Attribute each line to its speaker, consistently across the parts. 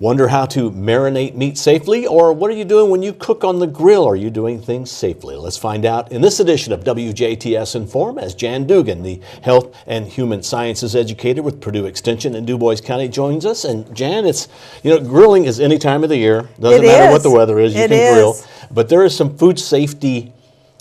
Speaker 1: Wonder how to marinate meat safely? Or what are you doing when you cook on the grill? Are you doing things safely? Let's find out in this edition of WJTS in.form as Jan Dougan, the health and human sciences educator with Purdue Extension in DuBois County, joins us. And Jan, grilling is any time of the year. Doesn't matter what the weather is, you can grill. But there is some food safety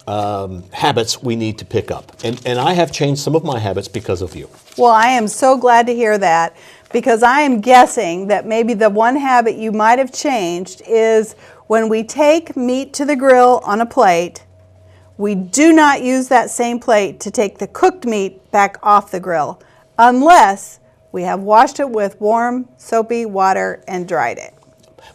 Speaker 1: habits we need to pick up. And I have changed some of my habits because of you.
Speaker 2: Well, I am so glad to hear that, because I am guessing that maybe the one habit you might have changed is when we take meat to the grill on a plate, we do not use that same plate to take the cooked meat back off the grill unless we have washed it with warm, soapy water and dried it.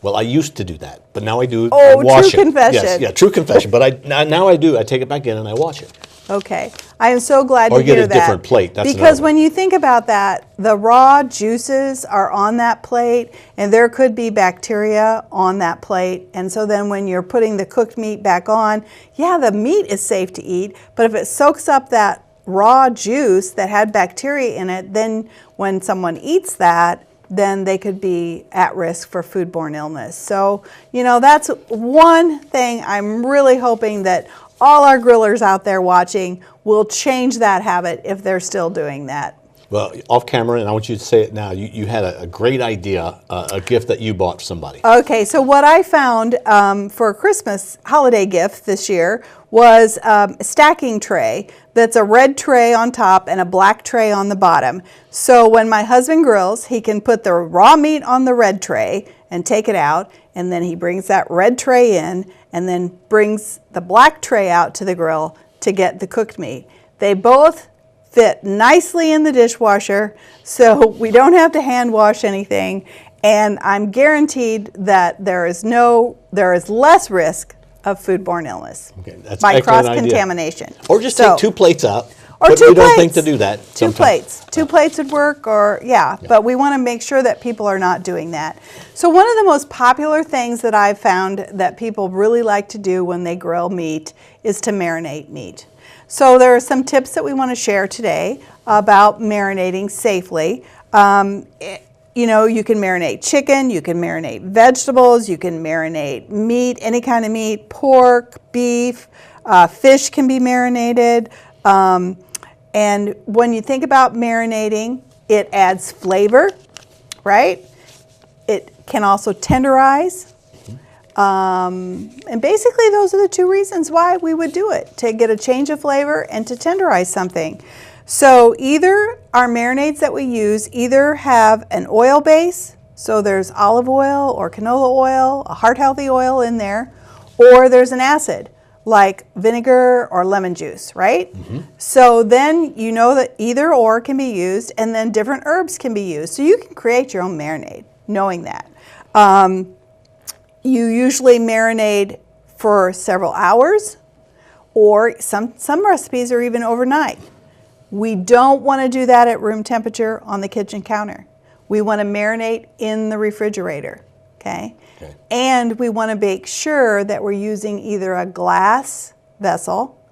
Speaker 1: Well, I used to do that, but now I do.
Speaker 2: Oh,
Speaker 1: I wash
Speaker 2: true confession.
Speaker 1: Yes, yeah, true confession. But now I do. I take it back in and I wash it.
Speaker 2: Okay, I am so glad to hear that.
Speaker 1: Or get a different plate. That's
Speaker 2: because when you think about that, the raw juices are on that plate, and there could be bacteria on that plate. And so then when you're putting the cooked meat back on, yeah, the meat is safe to eat, but if it soaks up that raw juice that had bacteria in it, then when someone eats that, then they could be at risk for foodborne illness. So, that's one thing I'm really hoping that all our grillers out there watching will change that habit if they're still doing that.
Speaker 1: Well, off camera, and I want you to say it now, you had a great idea, a gift that you bought for somebody.
Speaker 2: Okay, so what I found for a Christmas holiday gift this year was a stacking tray that's a red tray on top and a black tray on the bottom. So when my husband grills, he can put the raw meat on the red tray and take it out, and then he brings that red tray in and then brings the black tray out to the grill to get the cooked meat. They both fit nicely in the dishwasher, so we don't have to hand wash anything, and I'm guaranteed that there is less risk of foodborne illness by cross-contamination.
Speaker 1: Or just take two plates out.
Speaker 2: Or
Speaker 1: but
Speaker 2: two
Speaker 1: we
Speaker 2: plates.
Speaker 1: Don't think to do that.
Speaker 2: Two plates. Two plates would work, but we want to make sure that people are not doing that. So one of the most popular things that I've found that people really like to do when they grill meat is to marinate meat. So there are some tips that we want to share today about marinating safely. You can marinate chicken, you can marinate vegetables, you can marinate meat, any kind of meat, pork, beef, fish can be marinated. And when you think about marinating, it adds flavor, right? It can also tenderize. And basically those are the two reasons why we would do it, to get a change of flavor and to tenderize something. So either our marinades that we use either have an oil base, so there's olive oil or canola oil, a heart-healthy oil in there, or there's an acid like vinegar or lemon juice, right? Mm-hmm. So then you know that either or can be used, and then different herbs can be used. So you can create your own marinade knowing that. You usually marinate for several hours, or some recipes are even overnight. We don't want to do that at room temperature on the kitchen counter. We want to marinate in the refrigerator, okay? And we want to make sure that we're using either a glass vessel,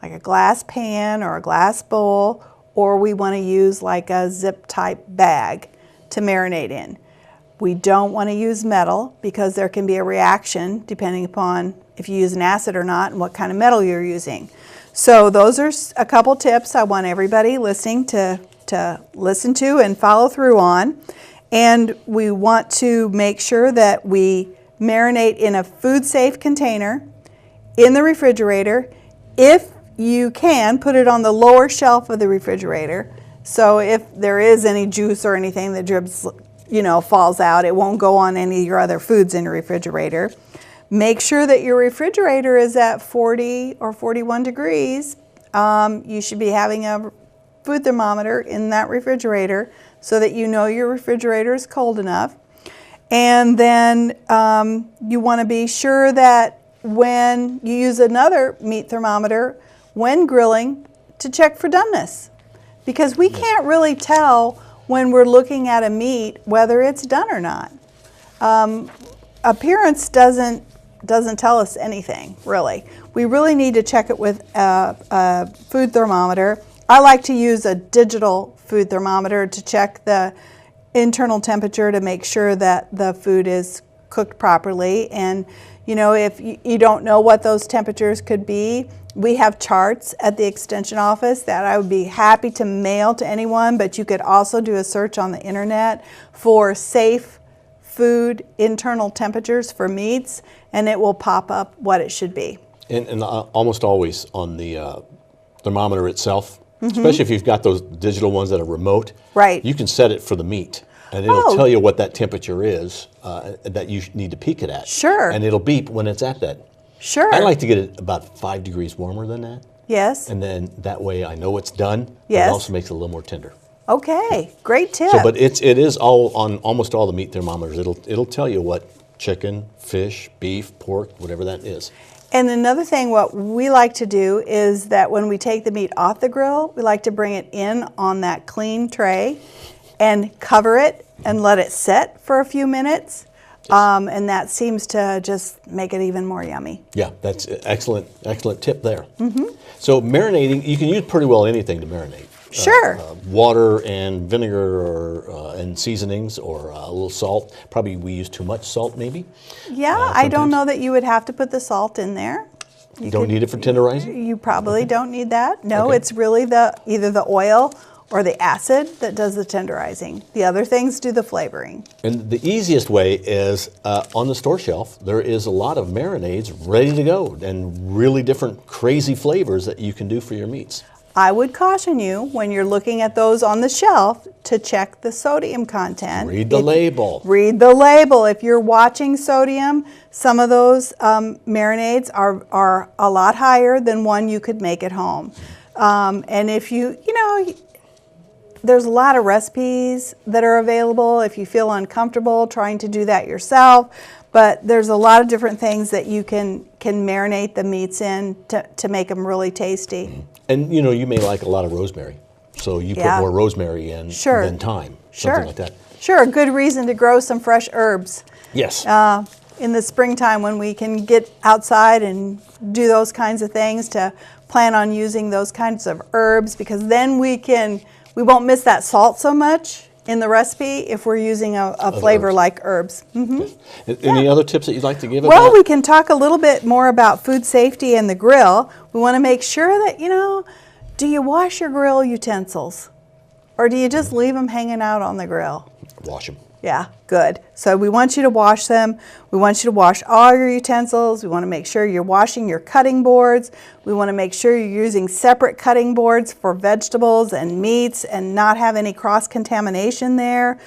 Speaker 2: like a glass pan or a glass bowl, or we want to use like a zip type bag to marinate in. We don't want to use metal because there can be a reaction depending upon if you use an acid or not and what kind of metal you're using. So those are a couple tips I want everybody listening to listen to and follow through on. And we want to make sure that we marinate in a food-safe container in the refrigerator. If you can, put it on the lower shelf of the refrigerator. So if there is any juice or anything that drips, falls out, it won't go on any of your other foods in your refrigerator. Make sure that your refrigerator is at 40 or 41 degrees. You should be having a food thermometer in that refrigerator so that you know your refrigerator is cold enough. And then you want to be sure that when you use another meat thermometer when grilling to check for doneness, because we can't really tell when we're looking at a meat whether it's done or not. Appearance doesn't tell us anything, really. We really need to check it with a food thermometer. I like to use a digital food thermometer to check the internal temperature to make sure that the food is cooked properly. And if you don't know what those temperatures could be, we have charts at the extension office that I would be happy to mail to anyone, but you could also do a search on the internet for safe food internal temperatures for meats, and it will pop up what it should be.
Speaker 1: And almost always on the thermometer itself, especially if you've got those digital ones that are remote,
Speaker 2: Right.
Speaker 1: you can set it for the meat, and it'll tell you what that temperature is that you need to peak it at.
Speaker 2: Sure.
Speaker 1: And it'll beep when it's at that.
Speaker 2: Sure.
Speaker 1: I like to get it about 5 degrees warmer than that,
Speaker 2: Yes.
Speaker 1: and then that way I know it's done. But
Speaker 2: Yes.
Speaker 1: it also makes it a little more tender.
Speaker 2: Okay. Great tip.
Speaker 1: So, but it is all on almost all the meat thermometers. It'll tell you what chicken, fish, beef, pork, whatever that is.
Speaker 2: And another thing, what we like to do is that when we take the meat off the grill, we like to bring it in on that clean tray and cover it and let it set for a few minutes. And that seems to just make it even more yummy.
Speaker 1: Yeah, that's excellent tip there. So marinating, you can use pretty well anything to marinate.
Speaker 2: Sure.
Speaker 1: Water and vinegar and seasonings or a little salt. Probably we use too much salt maybe.
Speaker 2: Yeah, I don't know that you would have to put the salt in there.
Speaker 1: You don't need it for tenderizing?
Speaker 2: You probably don't need that. No,
Speaker 1: Okay.
Speaker 2: it's really either the oil or the acid that does the tenderizing. The other things do the flavoring.
Speaker 1: And the easiest way is on the store shelf, there is a lot of marinades ready to go and really different crazy flavors that you can do for your meats.
Speaker 2: I would caution you when you're looking at those on the shelf to check the sodium content.
Speaker 1: Read the label.
Speaker 2: Read the label. If you're watching sodium, some of those marinades are a lot higher than one you could make at home. And if there's a lot of recipes that are available if you feel uncomfortable trying to do that yourself. But there's a lot of different things that you can marinate the meats in to make them really tasty.
Speaker 1: And you may like a lot of rosemary, so you put more rosemary in than thyme, something like that.
Speaker 2: Sure, a good reason to grow some fresh herbs.
Speaker 1: Yes.
Speaker 2: In the springtime when we can get outside and do those kinds of things, to plan on using those kinds of herbs, because then we won't miss that salt so much in the recipe if we're using a flavor
Speaker 1: herbs.
Speaker 2: like herbs.
Speaker 1: Any other tips that you'd like to give?
Speaker 2: Well, we can talk a little bit more about food safety and the grill. We want to make sure that, do you wash your grill utensils? Or do you just leave them hanging out on the grill?
Speaker 1: Wash them.
Speaker 2: Yeah, good. So we want you to wash them. We want you to wash all your utensils. We want to make sure you're washing your cutting boards. We want to make sure you're using separate cutting boards for vegetables and meats and not have any cross-contamination there.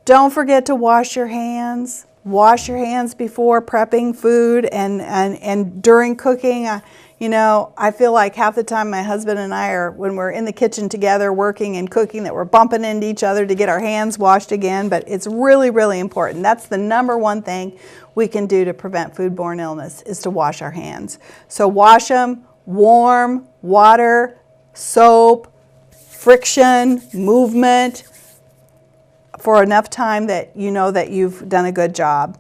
Speaker 2: Don't forget to wash your hands. Wash your hands before prepping food and during cooking. I feel like half the time my husband and I are, when we're in the kitchen together working and cooking, that we're bumping into each other to get our hands washed again, but it's really, really important. That's the number one thing we can do to prevent foodborne illness, is to wash our hands. So wash them, warm, water, soap, friction, movement, for enough time that you know that you've done a good job.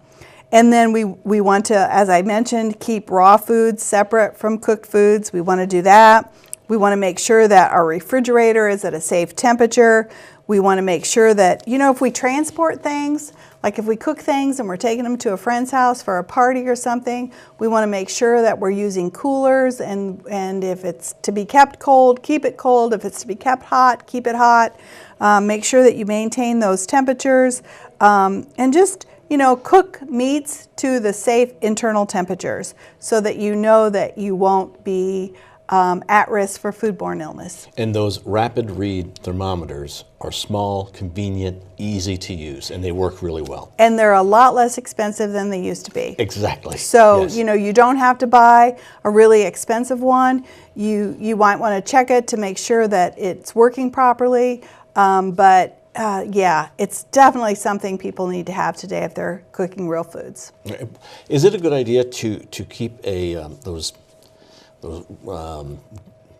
Speaker 2: And then we want to, as I mentioned, keep raw foods separate from cooked foods. We want to do that. We want to make sure that our refrigerator is at a safe temperature. We want to make sure that, if we transport things, like if we cook things and we're taking them to a friend's house for a party or something, we want to make sure that we're using coolers, and if it's to be kept cold, keep it cold. If it's to be kept hot, keep it hot. Make sure that you maintain those temperatures, and just cook meats to the safe internal temperatures so that you know that you won't be at risk for foodborne illness.
Speaker 1: And those rapid read thermometers are small, convenient, easy to use, and they work really well.
Speaker 2: And they're a lot less expensive than they used to be.
Speaker 1: Exactly.
Speaker 2: So,
Speaker 1: yes.
Speaker 2: You don't have to buy a really expensive one. You might want to check it to make sure that it's working properly. Yeah, it's definitely something people need to have today if they're cooking real foods.
Speaker 1: Is it a good idea to keep those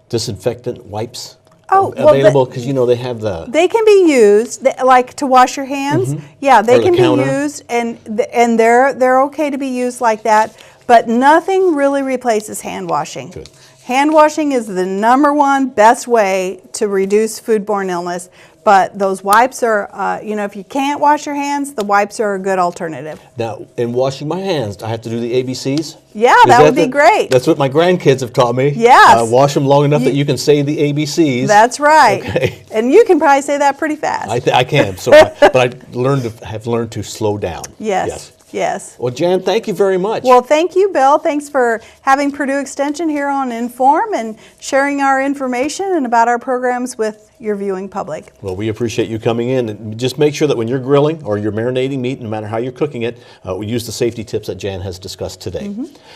Speaker 1: disinfectant wipes available? Because they have
Speaker 2: They can be used, like to wash your hands. Yeah, they can be used, and they're okay to be used like that. But nothing really replaces hand washing.
Speaker 1: Good.
Speaker 2: Hand washing is the #1 best way to reduce foodborne illness, But those wipes are, you know, if you can't wash your hands, the wipes are a good alternative.
Speaker 1: Now, in washing my hands, I have to do the ABCs?
Speaker 2: Yeah,
Speaker 1: Is
Speaker 2: that would be great.
Speaker 1: That's what my grandkids have taught me.
Speaker 2: Yes.
Speaker 1: Wash them long enough that you can say the ABCs.
Speaker 2: That's right.
Speaker 1: Okay.
Speaker 2: And you can probably say that pretty fast.
Speaker 1: I can, but I have learned to slow down.
Speaker 2: Yes. Yes.
Speaker 1: Well, Jan, thank you very much.
Speaker 2: Well, thank you, Bill. Thanks for having Purdue Extension here on in.form and sharing our information and about our programs with your viewing public.
Speaker 1: Well, we appreciate you coming in. And just make sure that when you're grilling or you're marinating meat, no matter how you're cooking it, we use the safety tips that Jan has discussed today.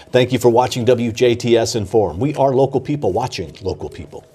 Speaker 1: Thank you for watching WJTS in.form. We are local people watching local people.